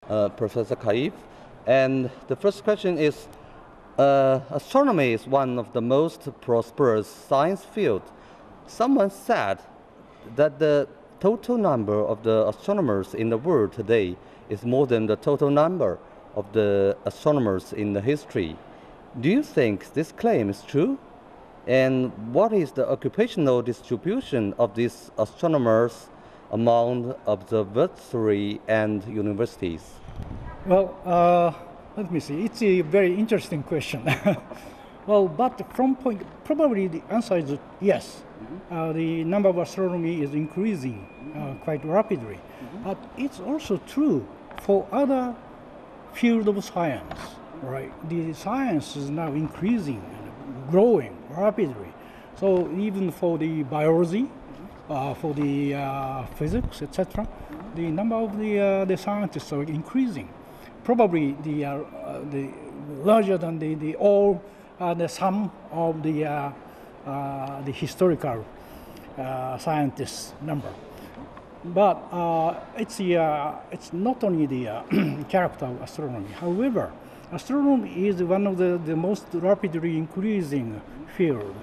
Professor Kaifu. And the first question is, astronomy is one of the most prosperous science fields. Someone said that the total number of the astronomers in the world today is more than the total number of the astronomers in the history. Do you think this claim is true? And what is the occupational distribution of these astronomers among observatories and universities? Well, let me see. It's a very interesting question. Well, but from point, probably the answer is yes. The number of astronomy is increasing quite rapidly. But it's also true for other field of science, right? The science is now increasing and growing rapidly. So even for the biology, for the physics, etc., the number of the scientists are increasing. Probably the larger than the all the sum of the historical scientists number. But it's not only the character of astronomy. However, astronomy is one of the most rapidly increasing field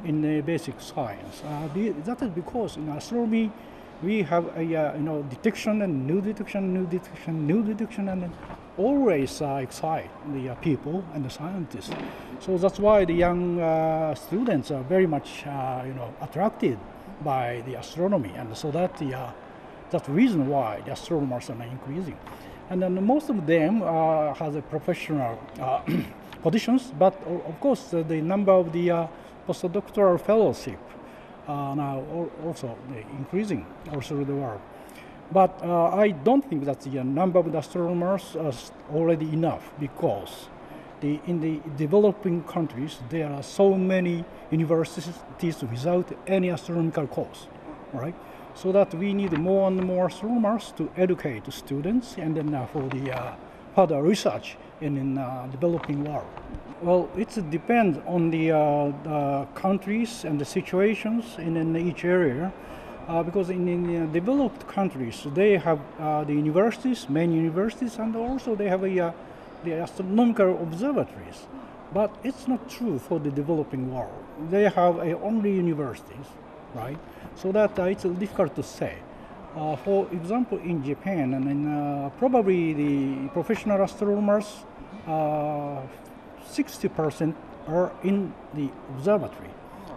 in the basic science. That is because in astronomy we have a detection and new detection, new detection, new detection, and then always excite the people and the scientists. So that's why the young students are very much attracted by the astronomy, and so that's the reason why the astronomers are increasing. And then most of them has a professional positions, but of course the number of the postdoctoral fellowship now also increasing all through the world. But I don't think that the number of the astronomers is already enough, because in the developing countries there are so many universities without any astronomical course, right? So that we need more and more astronomers to educate the students, and then for the further research in developing world. Well, it depends on the countries and the situations in each area, because in developed countries they have the universities, main universities, and also they have the astronomical observatories. But it's not true for the developing world. They have only universities, right? So that it's difficult to say. For example, in Japan, and probably the professional astronomers, 60% are in the observatory.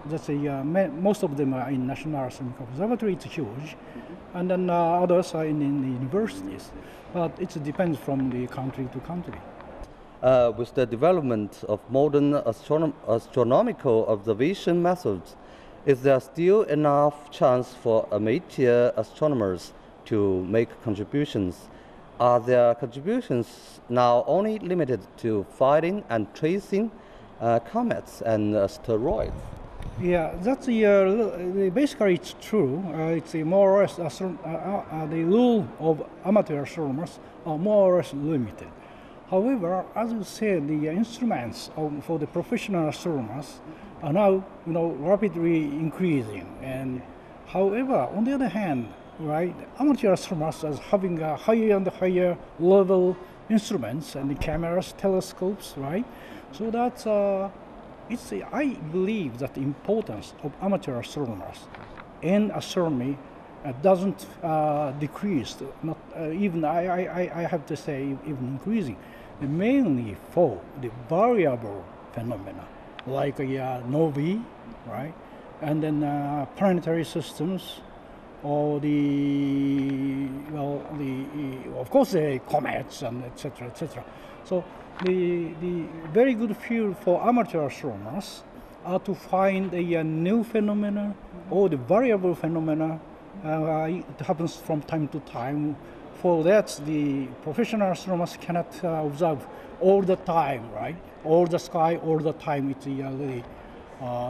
That's most of them are in National Astronomical Observatory. It's huge, and then others are in the universities. But it depends from the country to country. With the development of modern astronomical observation methods, is there still enough chance for amateur astronomers to make contributions? Are their contributions now only limited to finding and tracing comets and asteroids? Yeah, that's basically it's true. It's more or less the rule of amateur astronomers are more or less limited. However, as you said, the instruments for the professional astronomers are now rapidly increasing. And however, on the other hand, right, amateur astronomers are having a higher and higher level instruments and the cameras, telescopes, right? So that's I believe that the importance of amateur astronomers in astronomy doesn't decrease. Not even I have to say even increasing. Mainly for the variable phenomena like novae, right, and then planetary systems, or of course the comets and etc. etc. So the very good field for amateur astronomers are to find a new phenomena or the variable phenomena. It happens from time to time. For that, the professional astronomers cannot observe all the time, right? All the sky, all the time. It's really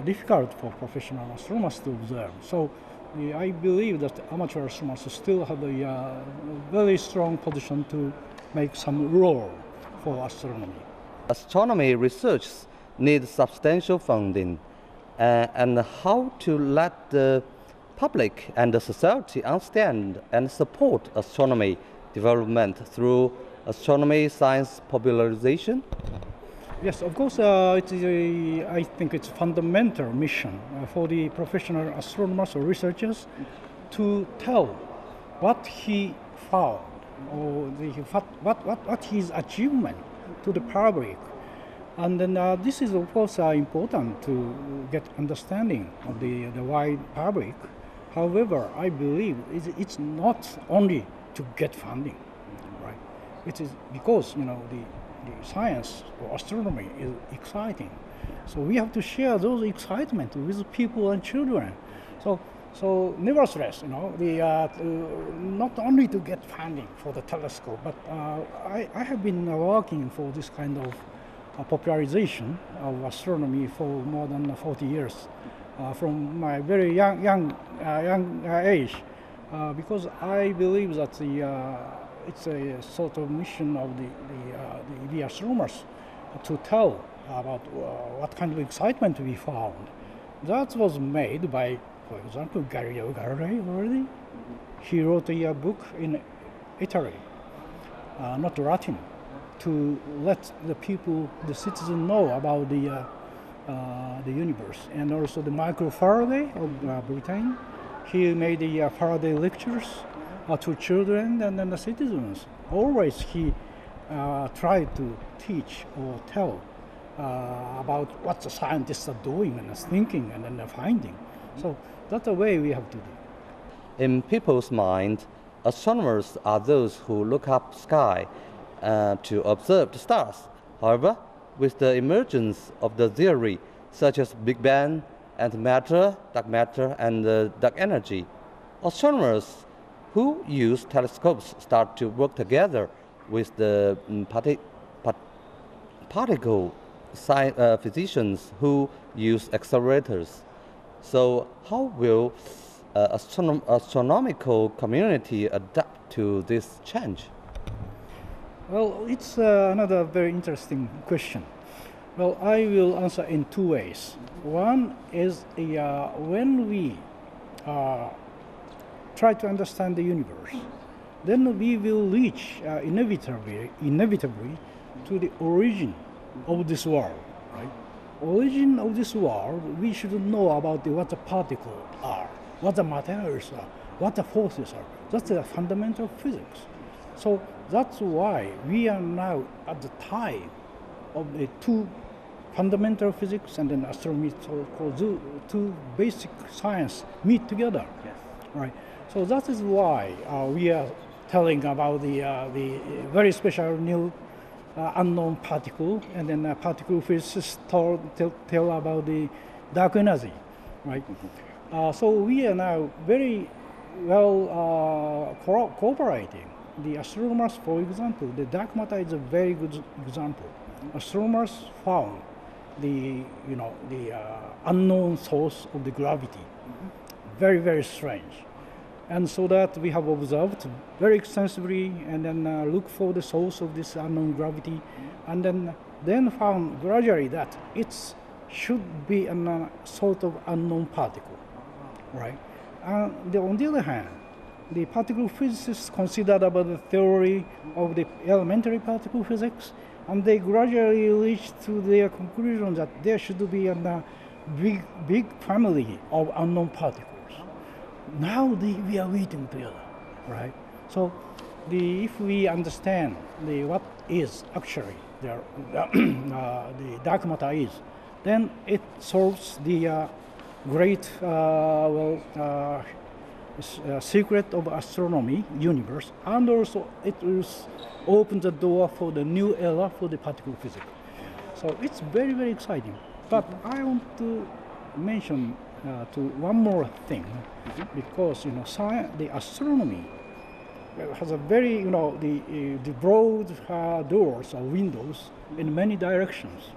difficult for professional astronomers to observe. So I believe that amateur astronomers still have a very strong position to make some role for astronomy. Astronomy research needs substantial funding, and how to let the public and the society understand and support astronomy development through astronomy science popularization? Yes, of course, I think it's fundamental mission for the professional astronomers or researchers to tell what he found or what his achievement to the public. And then this is of course important to get understanding of the wide public. However, I believe it's not only to get funding, right? It is because the science or astronomy is exciting, so we have to share those excitement with people and children. So nevertheless, not only to get funding for the telescope, but I have been working for this kind of popularization of astronomy for more than 40 years, from my very young age, because I believe that it's a sort of mission of the astronomers to tell about what kind of excitement we found. That was made by, for example, Galileo Galilei already. He wrote a book in Italy, not Latin, to let the people, the citizens, know about the universe. And also the Michael Faraday of Britain, he made the Faraday lectures to children and then the citizens. Always he tried to teach or tell about what the scientists are doing and thinking and then finding. So that's the way we have to do. In people's mind, astronomers are those who look up sky to observe the stars. However, with the emergence of the theory such as Big Bang, antimatter, and dark energy, astronomers who use telescopes start to work together with the particle physicians who use accelerators. So how will astronomical community adapt to this change? Well, it's another very interesting question. Well, I will answer in two ways. One is when we try to understand the universe, then we will reach inevitably to the origin of this world, right? Origin of this world, we should know about what the particles are, what the materials are, what the forces are. That's the fundamental physics. So that's why we are now at the time of the two fundamental physics and then astronomy, so-called two basic science meet together. Yes. Right. So that is why we are telling about the very special new unknown particle, and then particle physicists tell about the dark energy, right? So we are now very well cooperating. The astronomers, for example, the dark matter is a very good example. Astronomers found the unknown source of the gravity, very, very strange. And so that we have observed very extensively and then look for the source of this unknown gravity, and then found gradually that it should be a sort of unknown particle, right? On the other hand, the particle physicists considered about the theory of the elementary particle physics, and they gradually reached to their conclusion that there should be a big family of unknown particles. Now we are waiting together, right? So if we understand what is actually the dark matter is, then it solves the great secret of astronomy, universe, and also it will open the door for the new era for the particle physics. So it's very, very exciting. But I want to mention to one more thing, because the astronomy has a very the broad doors or windows in many directions.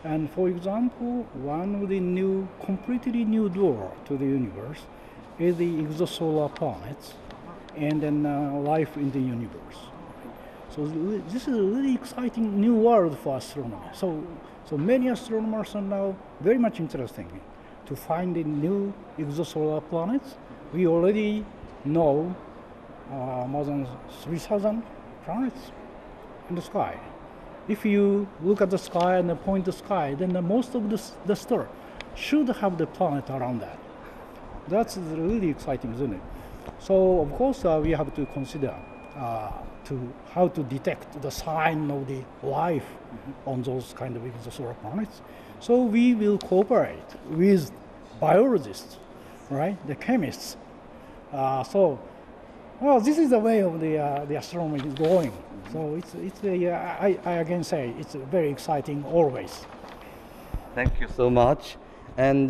And for example, one of the completely new door to the universe is the exosolar planets and then life in the universe. So this is a really exciting new world for astronomy. So many astronomers are now very much interested to find the new exosolar planets. We already know more than 3,000 planets. in the sky. If you look at the sky and point the sky, then most of the star should have the planet around that. That's really exciting, isn't it? So of course we have to consider how to detect the sign of the life on those kind of exoplanets. So we will cooperate with biologists, right? The chemists. Well, this is the way of the astronomy is going. So I again say it's very exciting always. Thank you so much. And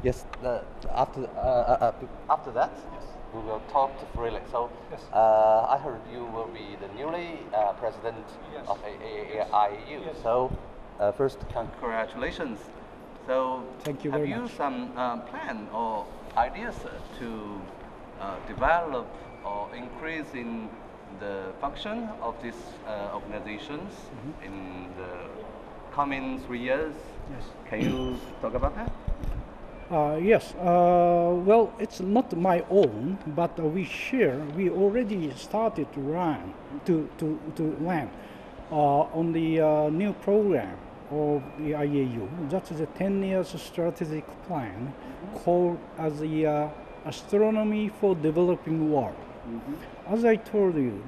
yes, after that, we will talk to freely. So Yes. I heard you will be the newly president of IAU. Yes. So first, congratulations. So Thank you have very you much. some plan or ideas to develop or increase in the function of these organizations in the coming 3 years? Yes. Can you talk about that? Yes. Well, it's not my own, but we already started to run on the new program of the IAU. That is a 10 years strategic plan called as the Astronomy for Developing World. As I told you,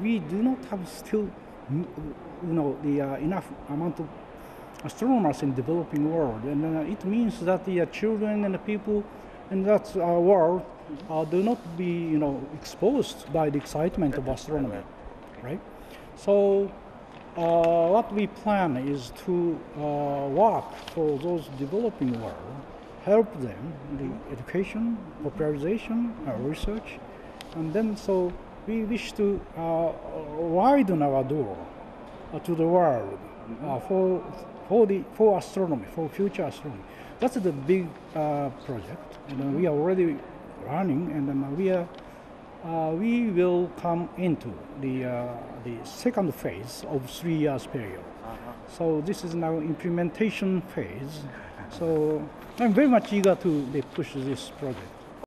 we do not have still, enough amount of astronomers in developing world, and it means that the children and the people in that world do not be, exposed by the excitement of astronomy, right? So what we plan is to work for those developing world, help them the education, popularization, research, and then so we wish to widen our door to the world for astronomy, for future astronomy. That's the big project, and we are already running, and then we will come into the second phase of 3 years period. So this is now implementation phase. So I'm very much eager to push this project.